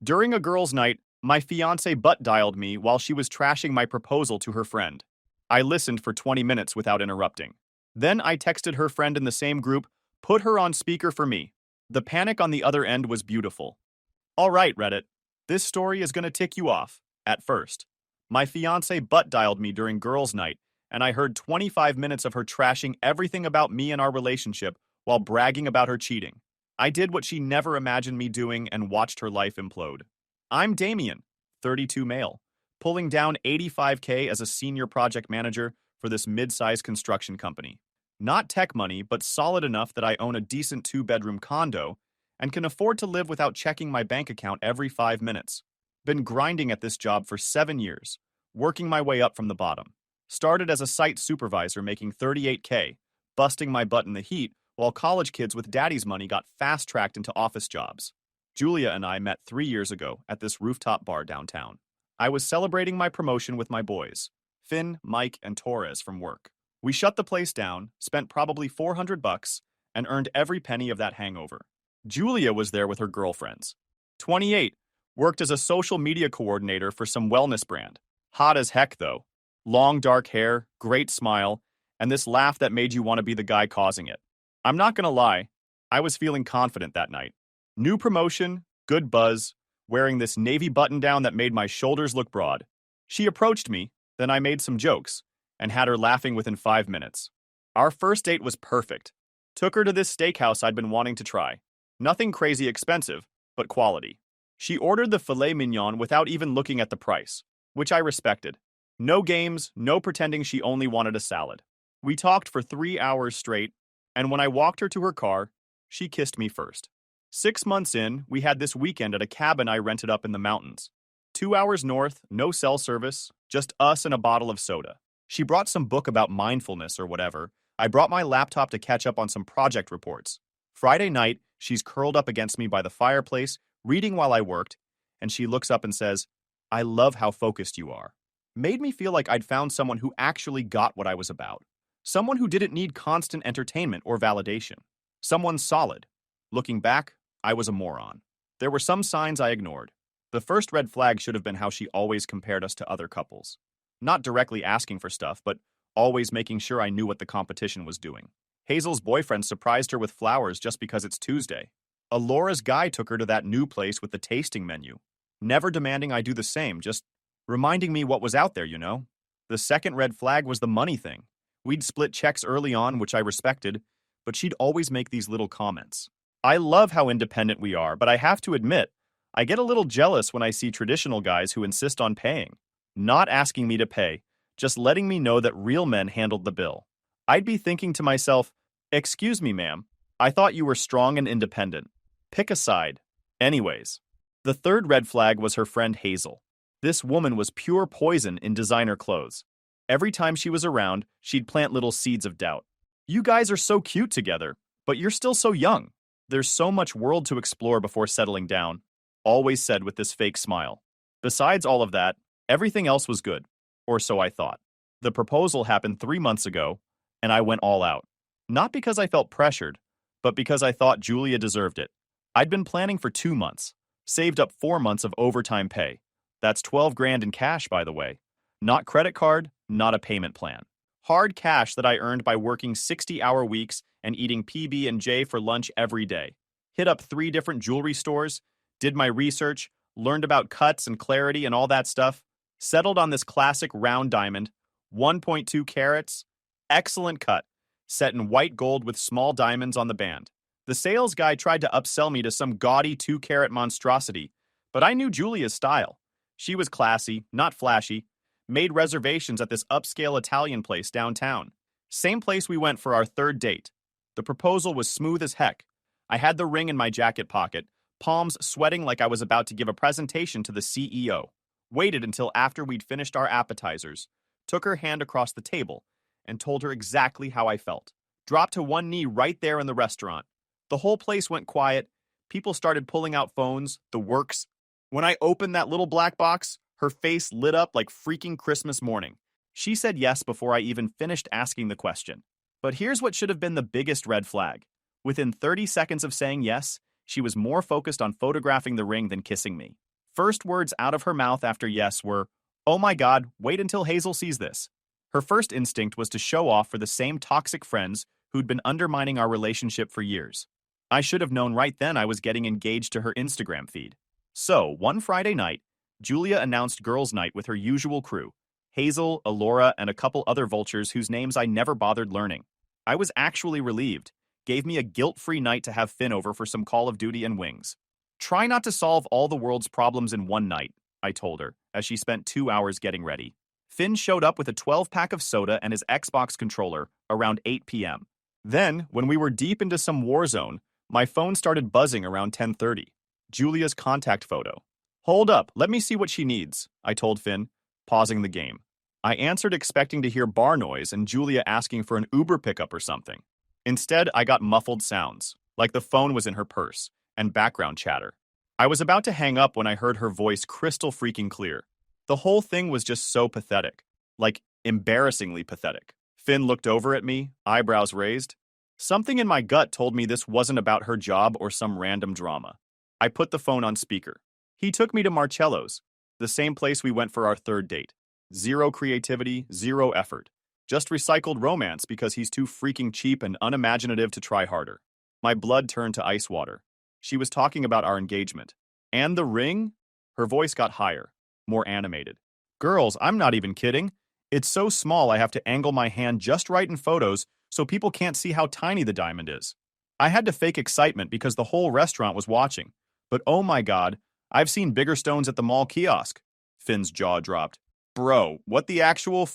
During a girls' night, my fiancée butt dialed me while she was trashing my proposal to her friend. I listened for 20 minutes without interrupting. Then I texted her friend in the same group, put her on speaker for me. The panic on the other end was beautiful. All right, Reddit. This story is gonna tick you off, at first. My fiancée butt dialed me during girls' night, and I heard 25 minutes of her trashing everything about me and our relationship while bragging about her cheating. I did what she never imagined me doing and watched her life implode. I'm Damien, 32 male, pulling down 85K as a senior project manager for this mid-sized construction company. Not tech money, but solid enough that I own a decent two-bedroom condo and can afford to live without checking my bank account every 5 minutes. Been grinding at this job for 7 years, working my way up from the bottom. Started as a site supervisor making 38K, busting my butt in the heat while college kids with daddy's money got fast-tracked into office jobs. Julia and I met 3 years ago at this rooftop bar downtown. I was celebrating my promotion with my boys, Finn, Mike, and Torres from work. We shut the place down, spent probably $400, and earned every penny of that hangover. Julia was there with her girlfriends. 28, worked as a social media coordinator for some wellness brand. Hot as heck, though. Long dark hair, great smile, and this laugh that made you want to be the guy causing it. I'm not gonna lie, I was feeling confident that night. New promotion, good buzz, wearing this navy button-down that made my shoulders look broad. She approached me, then I made some jokes, and had her laughing within 5 minutes. Our first date was perfect. Took her to this steakhouse I'd been wanting to try. Nothing crazy expensive, but quality. She ordered the filet mignon without even looking at the price, which I respected. No games, no pretending she only wanted a salad. We talked for 3 hours straight, and when I walked her to her car, she kissed me first. 6 months in, we had this weekend at a cabin I rented up in the mountains. 2 hours north, no cell service, just us and a bottle of soda. She brought some book about mindfulness or whatever. I brought my laptop to catch up on some project reports. Friday night, she's curled up against me by the fireplace, reading while I worked, and she looks up and says, "I love how focused you are." Made me feel like I'd found someone who actually got what I was about. Someone who didn't need constant entertainment or validation. Someone solid. Looking back, I was a moron. There were some signs I ignored. The first red flag should have been how she always compared us to other couples. Not directly asking for stuff, but always making sure I knew what the competition was doing. Hazel's boyfriend surprised her with flowers just because it's Tuesday. Alora's guy took her to that new place with the tasting menu. Never demanding I do the same, just reminding me what was out there, you know? The second red flag was the money thing. We'd split checks early on, which I respected, but she'd always make these little comments. I love how independent we are, but I have to admit, I get a little jealous when I see traditional guys who insist on paying. Not asking me to pay, just letting me know that real men handled the bill. I'd be thinking to myself, "Excuse me, ma'am, I thought you were strong and independent. Pick a side." Anyways, the third red flag was her friend Hazel. This woman was pure poison in designer clothes. Every time she was around, she'd plant little seeds of doubt. "You guys are so cute together, but you're still so young. There's so much world to explore before settling down," always said with this fake smile. Besides all of that, everything else was good, or so I thought. The proposal happened 3 months ago, and I went all out. Not because I felt pressured, but because I thought Julia deserved it. I'd been planning for 2 months, saved up 4 months of overtime pay. That's 12 grand in cash, by the way. Not credit card, not a payment plan. Hard cash that I earned by working 60-hour weeks and eating PB&J for lunch every day. Hit up 3 different jewelry stores, did my research, learned about cuts and clarity and all that stuff, settled on this classic round diamond, 1.2 carats, excellent cut, set in white gold with small diamonds on the band. The sales guy tried to upsell me to some gaudy 2-carat monstrosity, but I knew Julia's style. She was classy, not flashy, made reservations at this upscale Italian place downtown. Same place we went for our third date. The proposal was smooth as heck. I had the ring in my jacket pocket, palms sweating like I was about to give a presentation to the CEO. Waited until after we'd finished our appetizers, took her hand across the table, and told her exactly how I felt. Dropped to one knee right there in the restaurant. The whole place went quiet. People started pulling out phones, the works. When I opened that little black box, her face lit up like freaking Christmas morning. She said yes before I even finished asking the question. But here's what should have been the biggest red flag. Within 30 seconds of saying yes, she was more focused on photographing the ring than kissing me. First words out of her mouth after yes were, "Oh my God, wait until Hazel sees this." Her first instinct was to show off for the same toxic friends who'd been undermining our relationship for years. I should have known right then I was getting engaged to her Instagram feed. So, one Friday night, Julia announced girls' night with her usual crew, Hazel, Alora, and a couple other vultures whose names I never bothered learning. I was actually relieved. Gave me a guilt-free night to have Finn over for some Call of Duty and wings. Try not to solve all the world's problems in one night, I told her, as she spent 2 hours getting ready. Finn showed up with a 12-pack of soda and his Xbox controller around 8 p.m. Then, when we were deep into some war zone, my phone started buzzing around 10:30. Julia's contact photo. "Hold up, let me see what she needs," I told Finn, pausing the game. I answered expecting to hear bar noise and Julia asking for an Uber pickup or something. Instead, I got muffled sounds, like the phone was in her purse, and background chatter. I was about to hang up when I heard her voice crystal freaking clear. The whole thing was just so pathetic. Like, embarrassingly pathetic. Finn looked over at me, eyebrows raised. Something in my gut told me this wasn't about her job or some random drama. I put the phone on speaker. He took me to Marcello's, the same place we went for our third date. Zero creativity, zero effort. Just recycled romance because he's too freaking cheap and unimaginative to try harder. My blood turned to ice water. She was talking about our engagement. And the ring? Her voice got higher, more animated. "Girls, I'm not even kidding. It's so small I have to angle my hand just right in photos so people can't see how tiny the diamond is. I had to fake excitement because the whole restaurant was watching. But oh my God, I've seen bigger stones at the mall kiosk." Finn's jaw dropped. "Bro, what the actual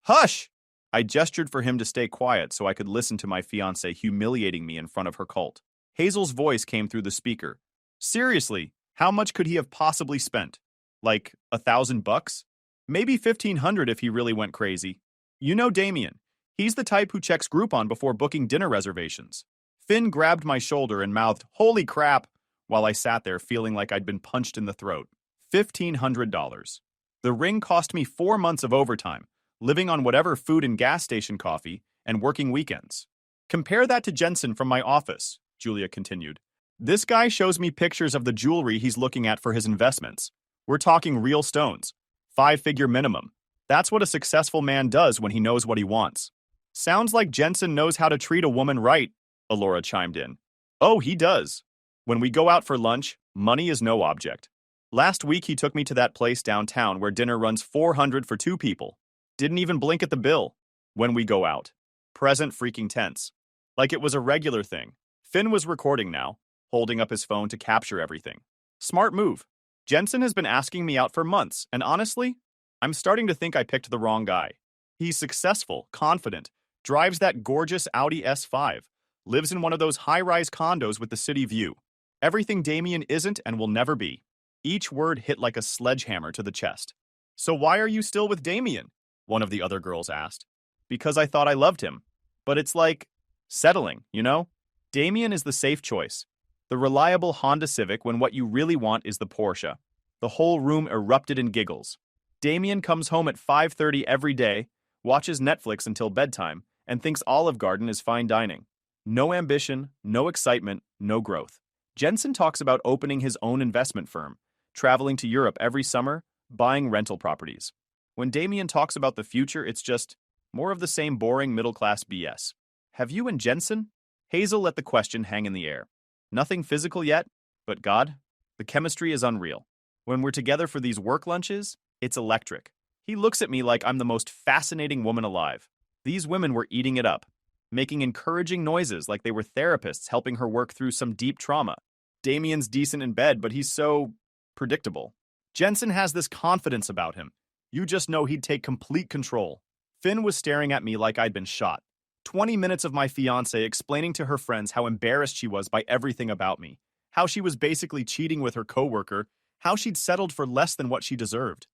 Hush!" I gestured for him to stay quiet so I could listen to my fiancée humiliating me in front of her cult. Hazel's voice came through the speaker. "Seriously, how much could he have possibly spent? Like $1,000? Maybe 1,500 if he really went crazy. You know Damien. He's the type who checks Groupon before booking dinner reservations." Finn grabbed my shoulder and mouthed, "Holy crap," while I sat there feeling like I'd been punched in the throat. $1,500. The ring cost me 4 months of overtime, living on whatever food and gas station coffee, and working weekends. "Compare that to Jensen from my office," Julia continued. "This guy shows me pictures of the jewelry he's looking at for his investments. We're talking real stones. 5-figure minimum. That's what a successful man does when he knows what he wants." "Sounds like Jensen knows how to treat a woman right," Alora chimed in. "Oh, he does. When we go out for lunch, money is no object. Last week he took me to that place downtown where dinner runs $400 for 2 people. Didn't even blink at the bill. When we go out. Present freaking tense. Like it was a regular thing. Finn was recording now, holding up his phone to capture everything. Smart move. Jensen has been asking me out for months, and honestly, I'm starting to think I picked the wrong guy. He's successful, confident, drives that gorgeous Audi S5, lives in one of those high-rise condos with the city view. Everything Damien isn't and will never be. Each word hit like a sledgehammer to the chest. "So why are you still with Damien?" one of the other girls asked. "Because I thought I loved him. But it's like settling, you know? Damien is the safe choice. The reliable Honda Civic when what you really want is the Porsche." The whole room erupted in giggles. "Damien comes home at 5:30 every day, watches Netflix until bedtime, and thinks Olive Garden is fine dining. No ambition, no excitement, no growth. Jensen talks about opening his own investment firm, traveling to Europe every summer, buying rental properties. When Damien talks about the future, it's just more of the same boring middle-class BS. Have you and Jensen?" Hazel let the question hang in the air. "Nothing physical yet, but God, the chemistry is unreal. When we're together for these work lunches, it's electric. He looks at me like I'm the most fascinating woman alive. These women were eating it up, making encouraging noises like they were therapists helping her work through some deep trauma. Damien's decent in bed, but he's so predictable. Jensen has this confidence about him. You just know he'd take complete control." Finn was staring at me like I'd been shot. 20 minutes of my fiancée explaining to her friends how embarrassed she was by everything about me, how she was basically cheating with her coworker, how she'd settled for less than what she deserved.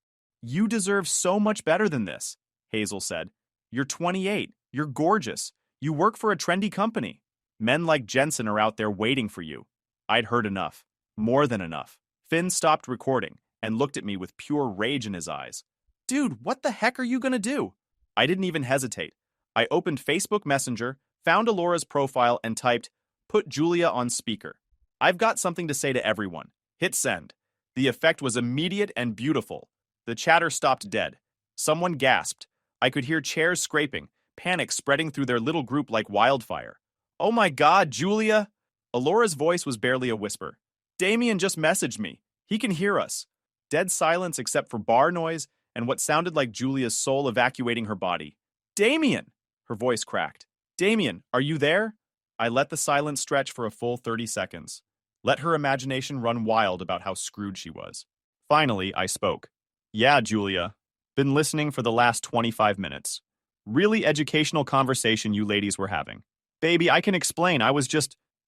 "You deserve so much better than this," Hazel said. "You're 28. You're gorgeous. You work for a trendy company. Men like Jensen are out there waiting for you." I'd heard enough. More than enough. Finn stopped recording and looked at me with pure rage in his eyes. "Dude, what the heck are you gonna do?" I didn't even hesitate. I opened Facebook Messenger, found Alora's profile, and typed, "Put Julia on speaker. I've got something to say to everyone. Hit send." The effect was immediate and beautiful. The chatter stopped dead. Someone gasped. I could hear chairs scraping, panic spreading through their little group like wildfire. "Oh my God, Julia!" Alora's voice was barely a whisper. "Damien just messaged me. He can hear us." Dead silence except for bar noise and what sounded like Julia's soul evacuating her body. "Damien!" Her voice cracked. "Damien, are you there?" I let the silence stretch for a full 30 seconds. Let her imagination run wild about how screwed she was. Finally, I spoke. "Yeah, Julia. Been listening for the last 25 minutes. Really educational conversation you ladies were having. Baby, I can explain.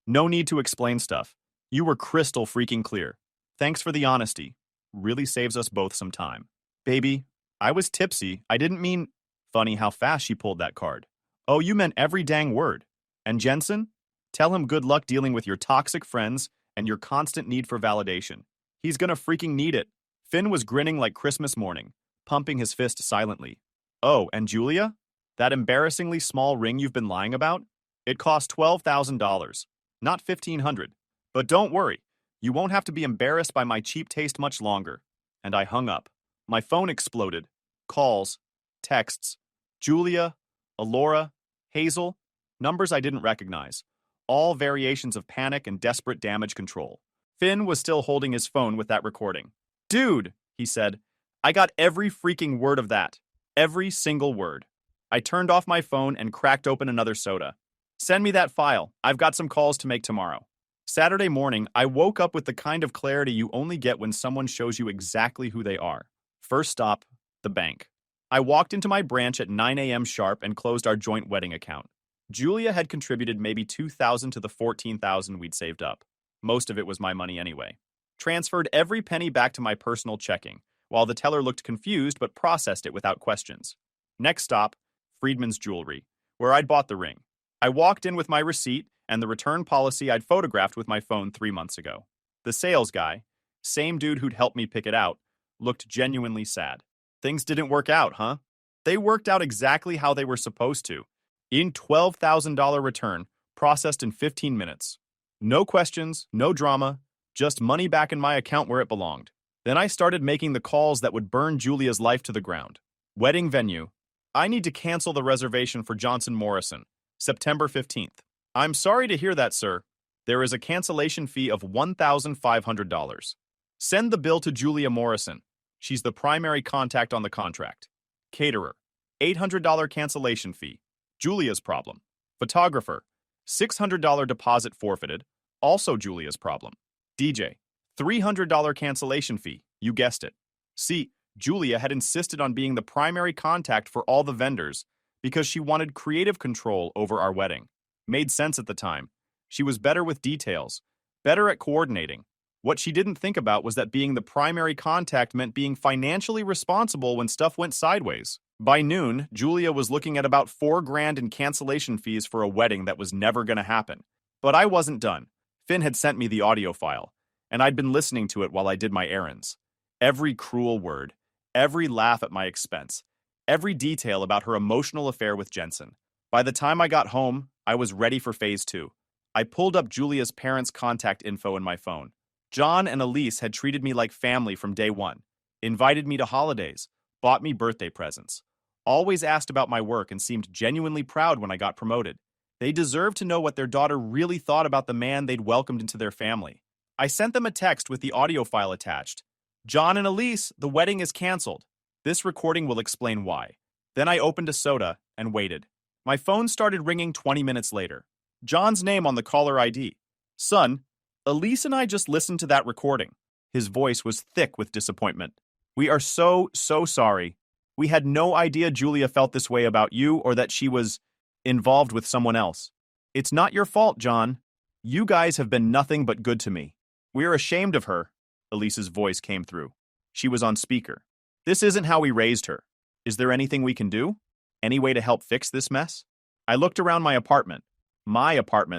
No need to explain stuff. You were crystal freaking clear. Thanks for the honesty. Really saves us both some time. Baby, I was tipsy. I didn't mean..." Funny how fast she pulled that card. "Oh, you meant every dang word. And Jensen? Tell him good luck dealing with your toxic friends and your constant need for validation. He's gonna freaking need it." Finn was grinning like Christmas morning, pumping his fist silently. "Oh, and Julia? That embarrassingly small ring you've been lying about? It cost $12,000, not $1,500. But don't worry, you won't have to be embarrassed by my cheap taste much longer." And I hung up. My phone exploded. Calls, texts, Julia, Alora, Hazel, numbers I didn't recognize. All variations of panic and desperate damage control. Finn was still holding his phone with that recording. "Dude," he said, "I got every freaking word of that. Every single word." I turned off my phone and cracked open another soda. "Send me that file. I've got some calls to make tomorrow." Saturday morning, I woke up with the kind of clarity you only get when someone shows you exactly who they are. First stop, the bank. I walked into my branch at 9 a.m. sharp and closed our joint wedding account. Julia had contributed maybe $2,000 to the $14,000 we'd saved up. Most of it was my money anyway. Transferred every penny back to my personal checking, while the teller looked confused but processed it without questions. Next stop, Friedman's Jewelry, where I'd bought the ring. I walked in with my receipt and the return policy I'd photographed with my phone 3 months ago. The sales guy, same dude who'd helped me pick it out, looked genuinely sad. "Things didn't work out, huh?" They worked out exactly how they were supposed to. In $12,000 return, processed in 15 minutes. No questions, no drama, just money back in my account where it belonged. Then I started making the calls that would burn Julia's life to the ground. Wedding venue. "I need to cancel the reservation for Johnson Morrison, September 15th. "I'm sorry to hear that, sir. There is a cancellation fee of $1,500. Send the bill to Julia Morrison. She's the primary contact on the contract." Caterer. $800 cancellation fee. Julia's problem. Photographer. $600 deposit forfeited. Also Julia's problem. DJ. $300 cancellation fee. You guessed it. See, Julia had insisted on being the primary contact for all the vendors because she wanted creative control over our wedding. Made sense at the time. She was better with details, better at coordinating. What she didn't think about was that being the primary contact meant being financially responsible when stuff went sideways. By noon, Julia was looking at about $4,000 in cancellation fees for a wedding that was never going to happen. But I wasn't done. Finn had sent me the audio file, and I'd been listening to it while I did my errands. Every cruel word, every laugh at my expense, every detail about her emotional affair with Jensen. By the time I got home, I was ready for phase 2. I pulled up Julia's parents' contact info in my phone. John and Elise had treated me like family from day one, invited me to holidays, bought me birthday presents, always asked about my work and seemed genuinely proud when I got promoted. They deserved to know what their daughter really thought about the man they'd welcomed into their family. I sent them a text with the audio file attached. "John and Elise, the wedding is canceled. This recording will explain why." Then I opened a soda and waited. My phone started ringing 20 minutes later. John's name on the caller ID. "Son, Elise and I just listened to that recording." His voice was thick with disappointment. "We are so sorry. We had no idea Julia felt this way about you or that she was involved with someone else. It's not your fault, John. You guys have been nothing but good to me. We're ashamed of her." Elise's voice came through. She was on speaker. "This isn't how we raised her. Is there anything we can do? Any way to help fix this mess?" I looked around my apartment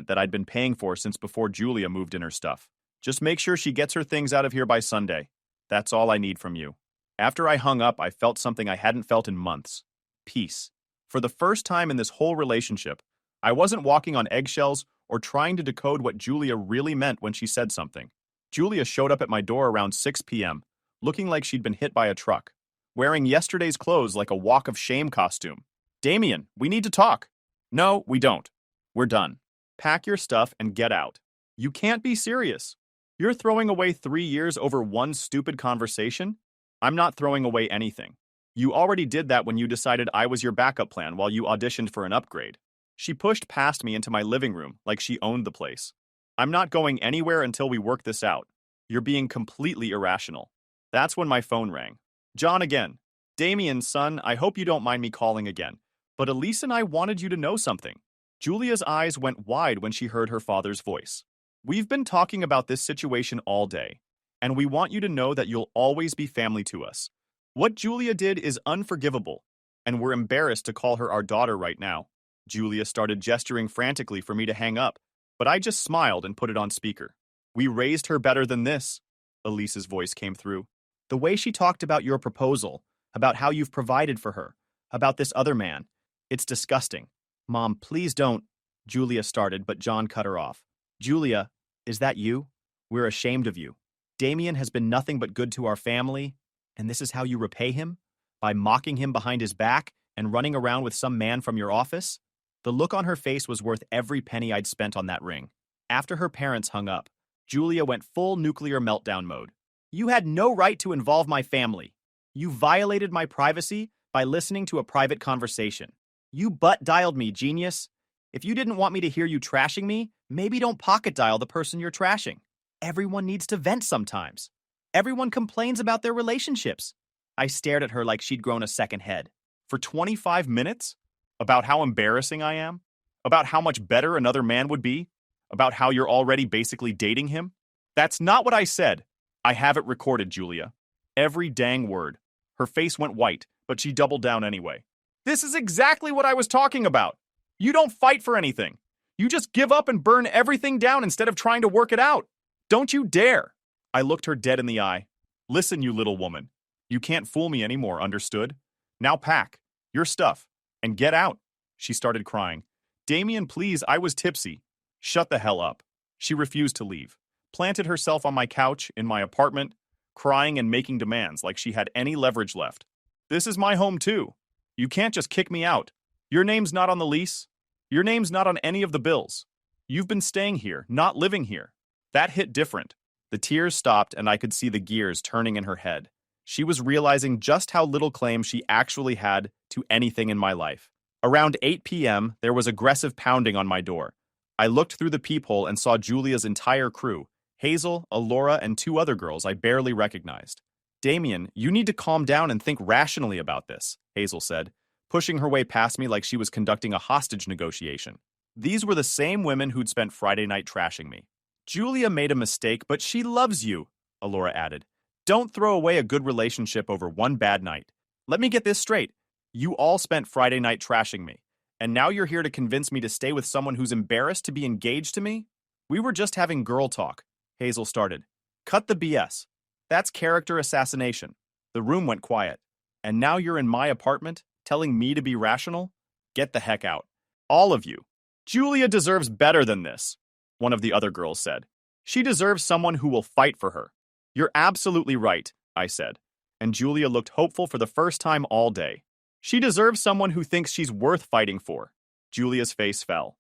that I'd been paying for since before Julia moved in her stuff. "Just make sure she gets her things out of here by Sunday. That's all I need from you." After I hung up, I felt something I hadn't felt in months. Peace. For the first time in this whole relationship, I wasn't walking on eggshells or trying to decode what Julia really meant when she said something. Julia showed up at my door around 6 p.m., looking like she'd been hit by a truck, wearing yesterday's clothes like a walk of shame costume. Damien, we need to talk. No, we don't. We're done. Pack your stuff and get out. You can't be serious. You're throwing away 3 years over one stupid conversation? I'm not throwing away anything. You already did that when you decided I was your backup plan while you auditioned for an upgrade. She pushed past me into my living room like she owned the place. I'm not going anywhere until we work this out. You're being completely irrational. That's when my phone rang. John again. Damien, son, I hope you don't mind me calling again, but Elise and I wanted you to know something. Julia's eyes went wide when she heard her father's voice. We've been talking about this situation all day, and we want you to know that you'll always be family to us. What Julia did is unforgivable, and we're embarrassed to call her our daughter right now. Julia started gesturing frantically for me to hang up, but I just smiled and put it on speaker. We raised her better than this, Elise's voice came through. The way she talked about your proposal, about how you've provided for her, about this other man, it's disgusting. Mom, please don't, Julia started, but John cut her off. Julia, is that you? We're ashamed of you. Damien has been nothing but good to our family, and this is how you repay him? By mocking him behind his back and running around with some man from your office? The look on her face was worth every penny I'd spent on that ring. After her parents hung up, Julia went full nuclear meltdown mode. You had no right to involve my family. You violated my privacy by listening to a private conversation. You butt-dialed me, genius. If you didn't want me to hear you trashing me, maybe don't pocket dial the person you're trashing. Everyone needs to vent sometimes. Everyone complains about their relationships. I stared at her like she'd grown a second head. For 25 minutes? About how embarrassing I am? About how much better another man would be? About how you're already basically dating him? That's not what I said. I have it recorded, Julia. Every dang word. Her face went white, but she doubled down anyway. This is exactly what I was talking about. You don't fight for anything. You just give up and burn everything down instead of trying to work it out. Don't you dare. I looked her dead in the eye. Listen, you little woman. You can't fool me anymore, understood? Now pack your stuff and get out. She started crying. Damien, please, I was tipsy. Shut the hell up. She refused to leave. Planted herself on my couch in my apartment, crying and making demands like she had any leverage left. This is my home too. You can't just kick me out. Your name's not on the lease. Your name's not on any of the bills. You've been staying here, not living here. That hit different. The tears stopped and I could see the gears turning in her head. She was realizing just how little claim she actually had to anything in my life. Around 8 p.m., there was aggressive pounding on my door. I looked through the peephole and saw Julia's entire crew, Hazel, Alora, and 2 other girls I barely recognized. Damien, you need to calm down and think rationally about this, Hazel said, pushing her way past me like she was conducting a hostage negotiation. These were the same women who'd spent Friday night trashing me. Julia made a mistake, but she loves you, Alora added. Don't throw away a good relationship over one bad night. Let me get this straight. You all spent Friday night trashing me, and now you're here to convince me to stay with someone who's embarrassed to be engaged to me? We were just having girl talk, Hazel started. Cut the BS. That's character assassination. The room went quiet. And now you're in my apartment, telling me to be rational? Get the heck out. All of you. Julia deserves better than this, one of the other girls said. She deserves someone who will fight for her. You're absolutely right, I said, and Julia looked hopeful for the first time all day. She deserves someone who thinks she's worth fighting for. Julia's face fell.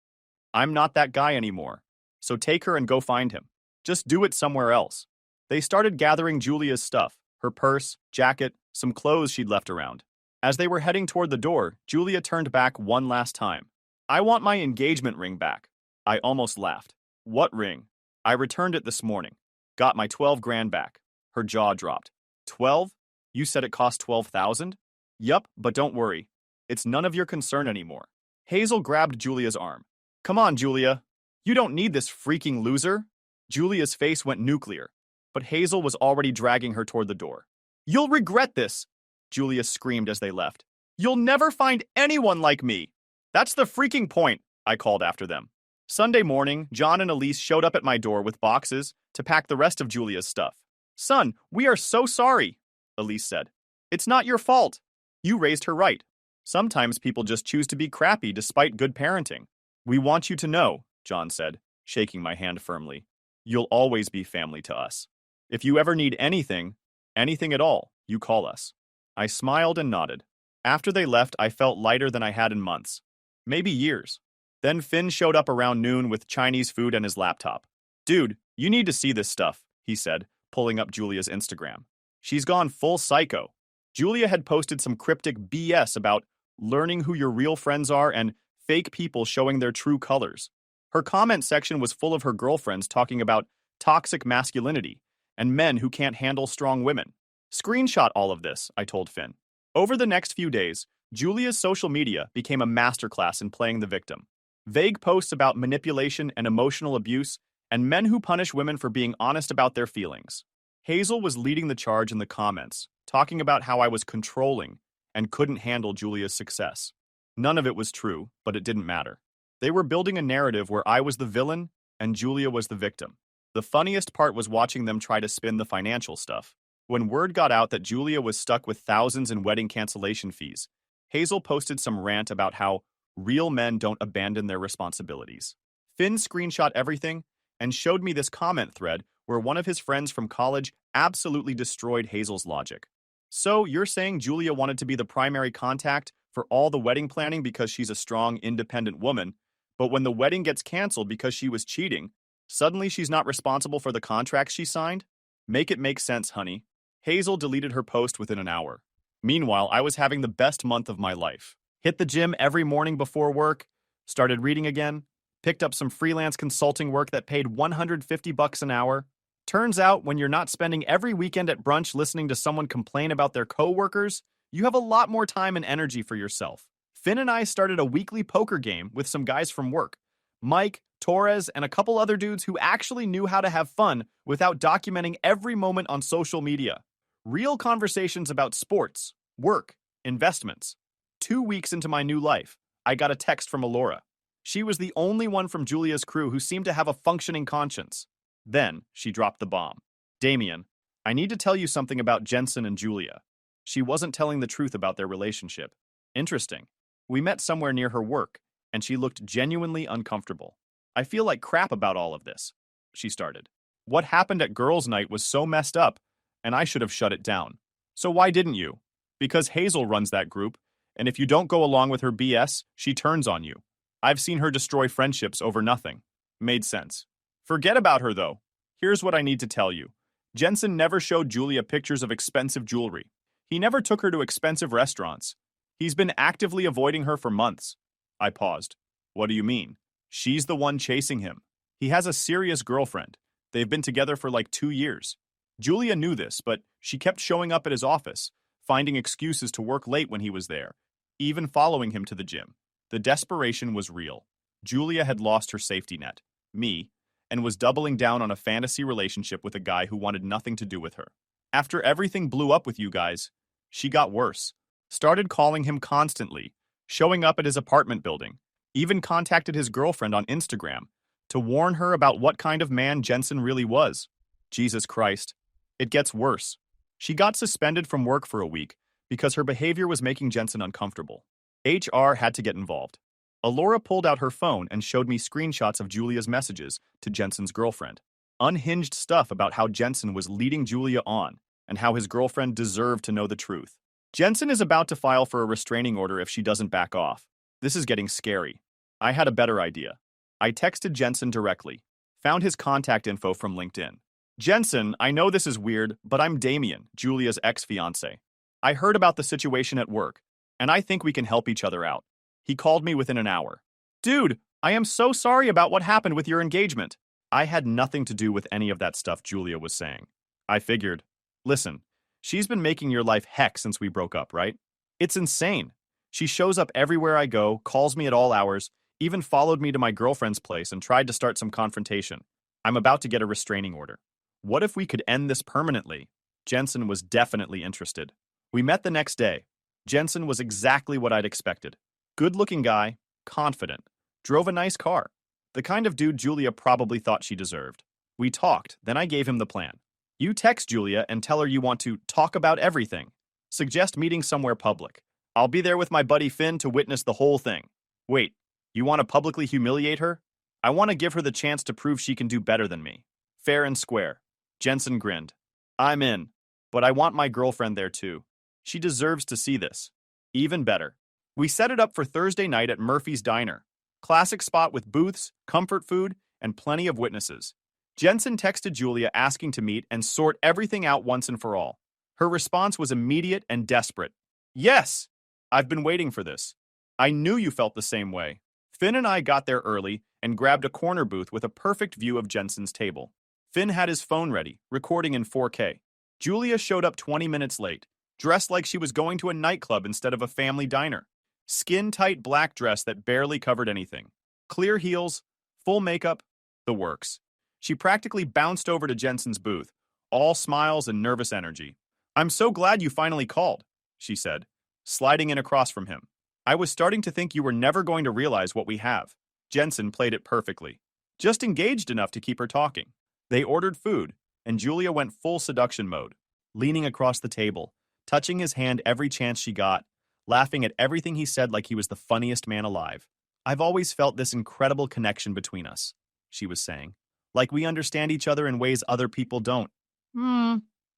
I'm not that guy anymore, so take her and go find him. Just do it somewhere else. They started gathering Julia's stuff, her purse, jacket, some clothes she'd left around. As they were heading toward the door, Julia turned back one last time. I want my engagement ring back. I almost laughed. What ring? I returned it this morning. Got my 12 grand back. Her jaw dropped. 12? You said it cost 12,000? Yup, but don't worry. It's none of your concern anymore. Hazel grabbed Julia's arm. Come on, Julia. You don't need this freaking loser. Julia's face went nuclear, but Hazel was already dragging her toward the door. You'll regret this, Julia screamed as they left. You'll never find anyone like me. That's the freaking point, I called after them. Sunday morning, John and Elise showed up at my door with boxes to pack the rest of Julia's stuff. Son, we are so sorry, Elise said. It's not your fault. You raised her right. Sometimes people just choose to be crappy despite good parenting. We want you to know, John said, shaking my hand firmly. You'll always be family to us. If you ever need anything, anything at all, you call us. I smiled and nodded. After they left, I felt lighter than I had in months. Maybe years. Then Finn showed up around noon with Chinese food and his laptop. Dude, you need to see this stuff, he said, pulling up Julia's Instagram. She's gone full psycho. Julia had posted some cryptic BS about learning who your real friends are and fake people showing their true colors. Her comment section was full of her girlfriends talking about toxic masculinity and men who can't handle strong women. Screenshot all of this, I told Finn. Over the next few days, Julia's social media became a masterclass in playing the victim. Vague posts about manipulation and emotional abuse, and men who punish women for being honest about their feelings. Hazel was leading the charge in the comments, talking about how I was controlling and couldn't handle Julia's success. None of it was true, but it didn't matter. They were building a narrative where I was the villain and Julia was the victim. The funniest part was watching them try to spin the financial stuff. When word got out that Julia was stuck with thousands in wedding cancellation fees, Hazel posted some rant about how real men don't abandon their responsibilities. Finn screenshot everything and showed me this comment thread where one of his friends from college absolutely destroyed Hazel's logic. So you're saying Julia wanted to be the primary contact for all the wedding planning because she's a strong, independent woman, but when the wedding gets canceled because she was cheating, suddenly she's not responsible for the contracts she signed? Make it make sense, honey. Hazel deleted her post within an hour. Meanwhile, I was having the best month of my life. Hit the gym every morning before work, started reading again, picked up some freelance consulting work that paid $150 an hour. Turns out, when you're not spending every weekend at brunch listening to someone complain about their coworkers, you have a lot more time and energy for yourself. Finn and I started a weekly poker game with some guys from work. Mike, Torres, and a couple other dudes who actually knew how to have fun without documenting every moment on social media. Real conversations about sports, work, investments. 2 weeks into my new life, I got a text from Alora. She was the only one from Julia's crew who seemed to have a functioning conscience. Then she dropped the bomb. Damien, I need to tell you something about Jensen and Julia. She wasn't telling the truth about their relationship. Interesting. We met somewhere near her work, and she looked genuinely uncomfortable. I feel like crap about all of this, she started. What happened at girls' night was so messed up, and I should have shut it down. So why didn't you? Because Hazel runs that group, and if you don't go along with her BS, she turns on you. I've seen her destroy friendships over nothing. Made sense. Forget about her, though. Here's what I need to tell you. Jensen never showed Julia pictures of expensive jewelry. He never took her to expensive restaurants. He's been actively avoiding her for months. I paused. What do you mean? She's the one chasing him. He has a serious girlfriend. They've been together for like 2 years. Julia knew this, but she kept showing up at his office, finding excuses to work late when he was there, even following him to the gym. The desperation was real. Julia had lost her safety net, me, and was doubling down on a fantasy relationship with a guy who wanted nothing to do with her. After everything blew up with you guys, she got worse. Started calling him constantly, showing up at his apartment building, even contacted his girlfriend on Instagram to warn her about what kind of man Jensen really was. Jesus Christ. It gets worse. She got suspended from work for a week because her behavior was making Jensen uncomfortable. HR had to get involved. Alora pulled out her phone and showed me screenshots of Julia's messages to Jensen's girlfriend. Unhinged stuff about how Jensen was leading Julia on and how his girlfriend deserved to know the truth. Jensen is about to file for a restraining order if she doesn't back off. This is getting scary. I had a better idea. I texted Jensen directly. Found his contact info from LinkedIn. Jensen, I know this is weird, but I'm Damien, Julia's ex-fiancé. I heard about the situation at work, and I think we can help each other out. He called me within an hour. Dude, I am so sorry about what happened with your engagement. I had nothing to do with any of that stuff Julia was saying. I figured. Listen, she's been making your life heck since we broke up, right? It's insane. She shows up everywhere I go, calls me at all hours, even followed me to my girlfriend's place and tried to start some confrontation. I'm about to get a restraining order. What if we could end this permanently? Jensen was definitely interested. We met the next day. Jensen was exactly what I'd expected. Good-looking guy, confident, drove a nice car. The kind of dude Julia probably thought she deserved. We talked, then I gave him the plan. You text Julia and tell her you want to talk about everything. Suggest meeting somewhere public. I'll be there with my buddy Finn to witness the whole thing. Wait, you want to publicly humiliate her? I want to give her the chance to prove she can do better than me. Fair and square. Jensen grinned. I'm in, but I want my girlfriend there too. She deserves to see this. Even better. We set it up for Thursday night at Murphy's Diner. Classic spot with booths, comfort food, and plenty of witnesses. Jensen texted Julia asking to meet and sort everything out once and for all. Her response was immediate and desperate. Yes! I've been waiting for this. I knew you felt the same way. Finn and I got there early and grabbed a corner booth with a perfect view of Jensen's table. Finn had his phone ready, recording in 4K. Julia showed up 20 minutes late, dressed like she was going to a nightclub instead of a family diner. Skin-tight black dress that barely covered anything. Clear heels, full makeup, the works. She practically bounced over to Jensen's booth, all smiles and nervous energy. I'm so glad you finally called, she said, sliding in across from him. I was starting to think you were never going to realize what we have. Jensen played it perfectly. Just engaged enough to keep her talking. They ordered food, and Julia went full seduction mode, leaning across the table, touching his hand every chance she got, laughing at everything he said like he was the funniest man alive. I've always felt this incredible connection between us, she was saying. Like we understand each other in ways other people don't.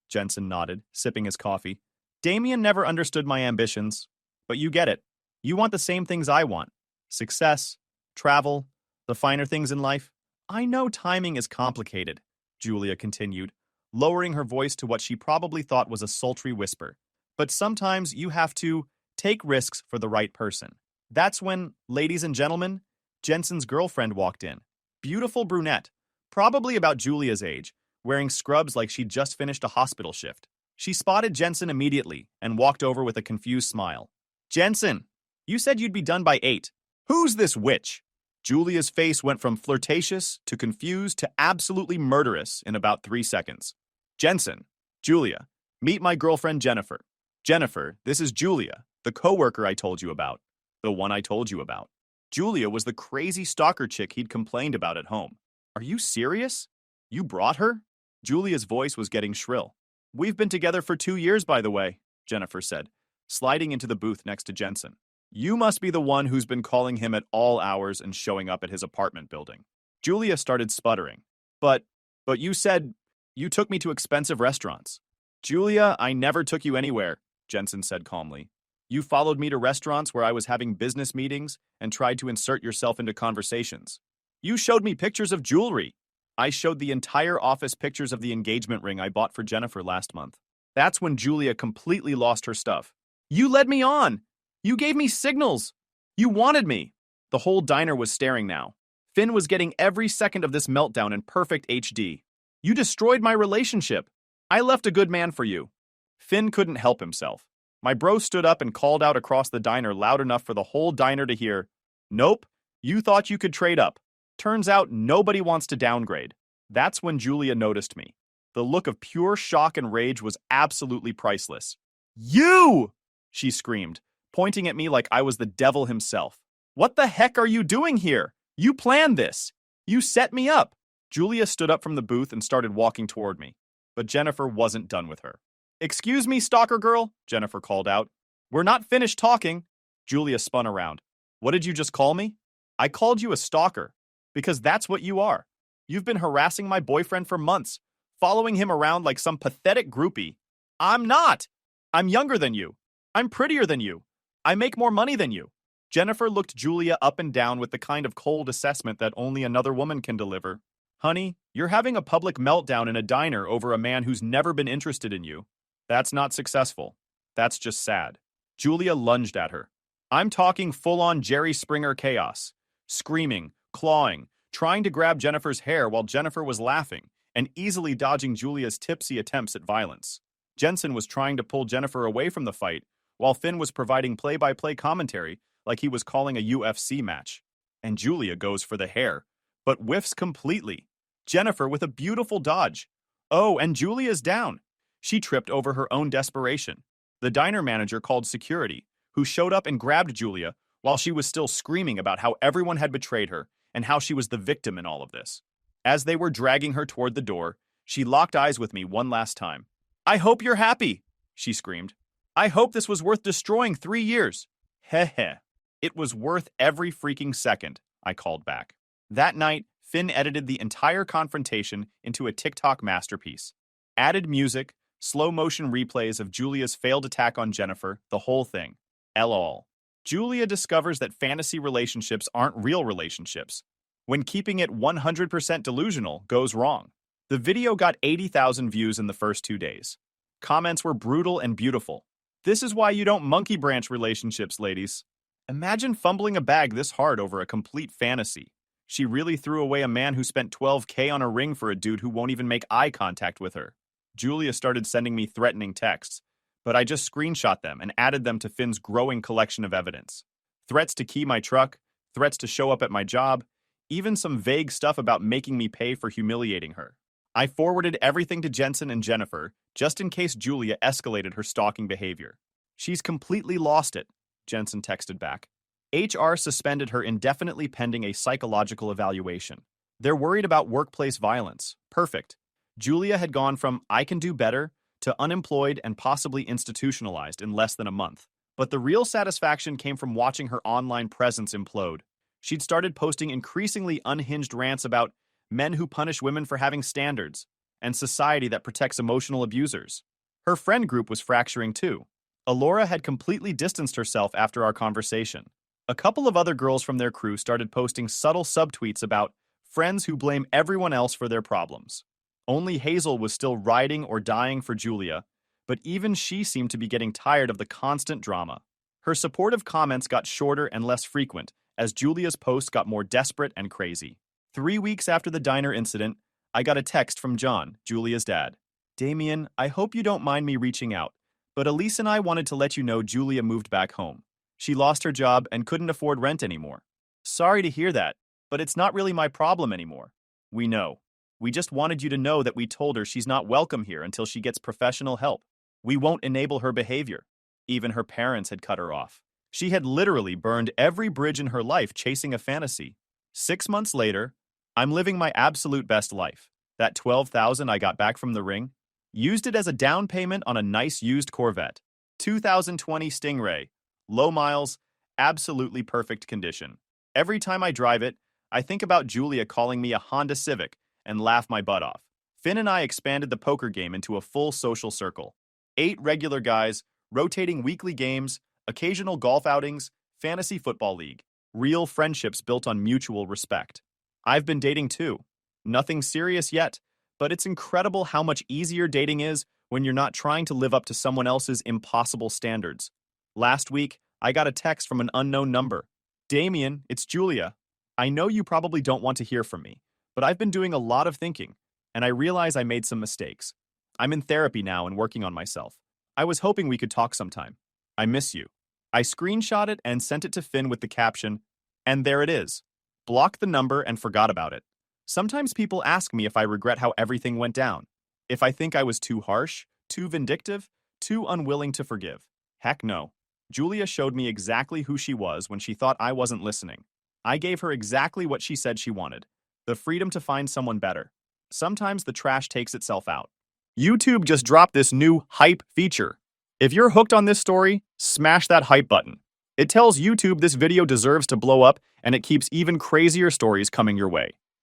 Jensen nodded, sipping his coffee. Damien never understood my ambitions, but you get it. You want the same things I want. Success, travel, the finer things in life. I know timing is complicated, Julia continued, lowering her voice to what she probably thought was a sultry whisper. But sometimes you have to take risks for the right person. That's when, ladies and gentlemen, Jensen's girlfriend walked in. Beautiful brunette, probably about Julia's age, wearing scrubs like she'd just finished a hospital shift. She spotted Jensen immediately and walked over with a confused smile. Jensen, you said you'd be done by 8. Who's this witch? Julia's face went from flirtatious to confused to absolutely murderous in about 3 seconds. Jensen, Julia, meet my girlfriend Jennifer. Jennifer, this is Julia, the coworker I told you about. The one I told you about. Julia was the crazy stalker chick he'd complained about at home. Are you serious? You brought her? Julia's voice was getting shrill. We've been together for 2 years, by the way, Jennifer said, sliding into the booth next to Jensen. You must be the one who's been calling him at all hours and showing up at his apartment building. Julia started sputtering. But you said you took me to expensive restaurants. Julia, I never took you anywhere, Jensen said calmly. You followed me to restaurants where I was having business meetings and tried to insert yourself into conversations. You showed me pictures of jewelry. I showed the entire office pictures of the engagement ring I bought for Jennifer last month. That's when Julia completely lost her stuff. You led me on! You gave me signals! You wanted me! The whole diner was staring now. Finn was getting every second of this meltdown in perfect HD. You destroyed my relationship. I left a good man for you. Finn couldn't help himself. My bro stood up and called out across the diner loud enough for the whole diner to hear, Nope, you thought you could trade up. Turns out nobody wants to downgrade. That's when Julia noticed me. The look of pure shock and rage was absolutely priceless. You! She screamed, pointing at me like I was the devil himself. What the heck are you doing here? You planned this. You set me up. Julia stood up from the booth and started walking toward me. But Jennifer wasn't done with her. Excuse me, stalker girl, Jennifer called out. We're not finished talking. Julia spun around. What did you just call me? I called you a stalker. Because that's what you are. You've been harassing my boyfriend for months, following him around like some pathetic groupie. I'm not. I'm younger than you. I'm prettier than you. I make more money than you. Jennifer looked Julia up and down with the kind of cold assessment that only another woman can deliver. Honey, you're having a public meltdown in a diner over a man who's never been interested in you. That's not successful. That's just sad. Julia lunged at her. I'm talking full-on Jerry Springer chaos. Screaming, clawing, trying to grab Jennifer's hair while Jennifer was laughing, and easily dodging Julia's tipsy attempts at violence. Jensen was trying to pull Jennifer away from the fight, while Finn was providing play-by-play commentary like he was calling a UFC match. And Julia goes for the hair, but whiffs completely. Jennifer with a beautiful dodge. Oh, and Julia's down. She tripped over her own desperation. The diner manager called security, who showed up and grabbed Julia while she was still screaming about how everyone had betrayed her and how she was the victim in all of this. As they were dragging her toward the door, she locked eyes with me one last time. I hope you're happy, she screamed. I hope this was worth destroying 3 years. Heh heh. It was worth every freaking second, I called back. That night, Finn edited the entire confrontation into a TikTok masterpiece. Added music, slow-motion replays of Julia's failed attack on Jennifer, the whole thing. LOL. Julia discovers that fantasy relationships aren't real relationships, when keeping it 100% delusional goes wrong. The video got 80,000 views in the first 2 days. Comments were brutal and beautiful. This is why you don't monkey branch relationships, ladies. Imagine fumbling a bag this hard over a complete fantasy. She really threw away a man who spent 12K on a ring for a dude who won't even make eye contact with her. Julia started sending me threatening texts, but I just screenshot them and added them to Finn's growing collection of evidence. Threats to key my truck, threats to show up at my job, even some vague stuff about making me pay for humiliating her. I forwarded everything to Jensen and Jennifer, just in case Julia escalated her stalking behavior. She's completely lost it, Jensen texted back. HR suspended her indefinitely pending a psychological evaluation. They're worried about workplace violence. Perfect. Julia had gone from "I can do better" to unemployed and possibly institutionalized in less than a month. But the real satisfaction came from watching her online presence implode. She'd started posting increasingly unhinged rants about men who punish women for having standards, and society that protects emotional abusers. Her friend group was fracturing too. Alora had completely distanced herself after our conversation. A couple of other girls from their crew started posting subtle subtweets about friends who blame everyone else for their problems. Only Hazel was still riding or dying for Julia, but even she seemed to be getting tired of the constant drama. Her supportive comments got shorter and less frequent as Julia's posts got more desperate and crazy. 3 weeks after the diner incident, I got a text from John, Julia's dad. "Damien, I hope you don't mind me reaching out, but Elise and I wanted to let you know Julia moved back home. She lost her job and couldn't afford rent anymore. Sorry to hear that, but it's not really my problem anymore. We know. We just wanted you to know that we told her she's not welcome here until she gets professional help. We won't enable her behavior." Even her parents had cut her off. She had literally burned every bridge in her life chasing a fantasy. 6 months later, I'm living my absolute best life. That $12,000 I got back from the ring, used it as a down payment on a nice used Corvette. 2020 Stingray. Low miles, absolutely perfect condition. Every time I drive it, I think about Julia calling me a Honda Civic and laugh my butt off. Finn and I expanded the poker game into a full social circle. 8 regular guys, rotating weekly games, occasional golf outings, fantasy football league. Real friendships built on mutual respect. I've been dating too. Nothing serious yet, but it's incredible how much easier dating is when you're not trying to live up to someone else's impossible standards. Last week, I got a text from an unknown number. "Damien, it's Julia. I know you probably don't want to hear from me, but I've been doing a lot of thinking, and I realize I made some mistakes. I'm in therapy now and working on myself. I was hoping we could talk sometime. I miss you." I screenshot it and sent it to Finn with the caption, "And there it is. Blocked the number and forgot about it." Sometimes people ask me if I regret how everything went down, if I think I was too harsh, too vindictive, too unwilling to forgive. Heck no. Julia showed me exactly who she was when she thought I wasn't listening. I gave her exactly what she said she wanted, the freedom to find someone better. Sometimes the trash takes itself out. YouTube just dropped this new hype feature. If you're hooked on this story, smash that hype button. It tells YouTube this video deserves to blow up, and it keeps even crazier stories coming your way.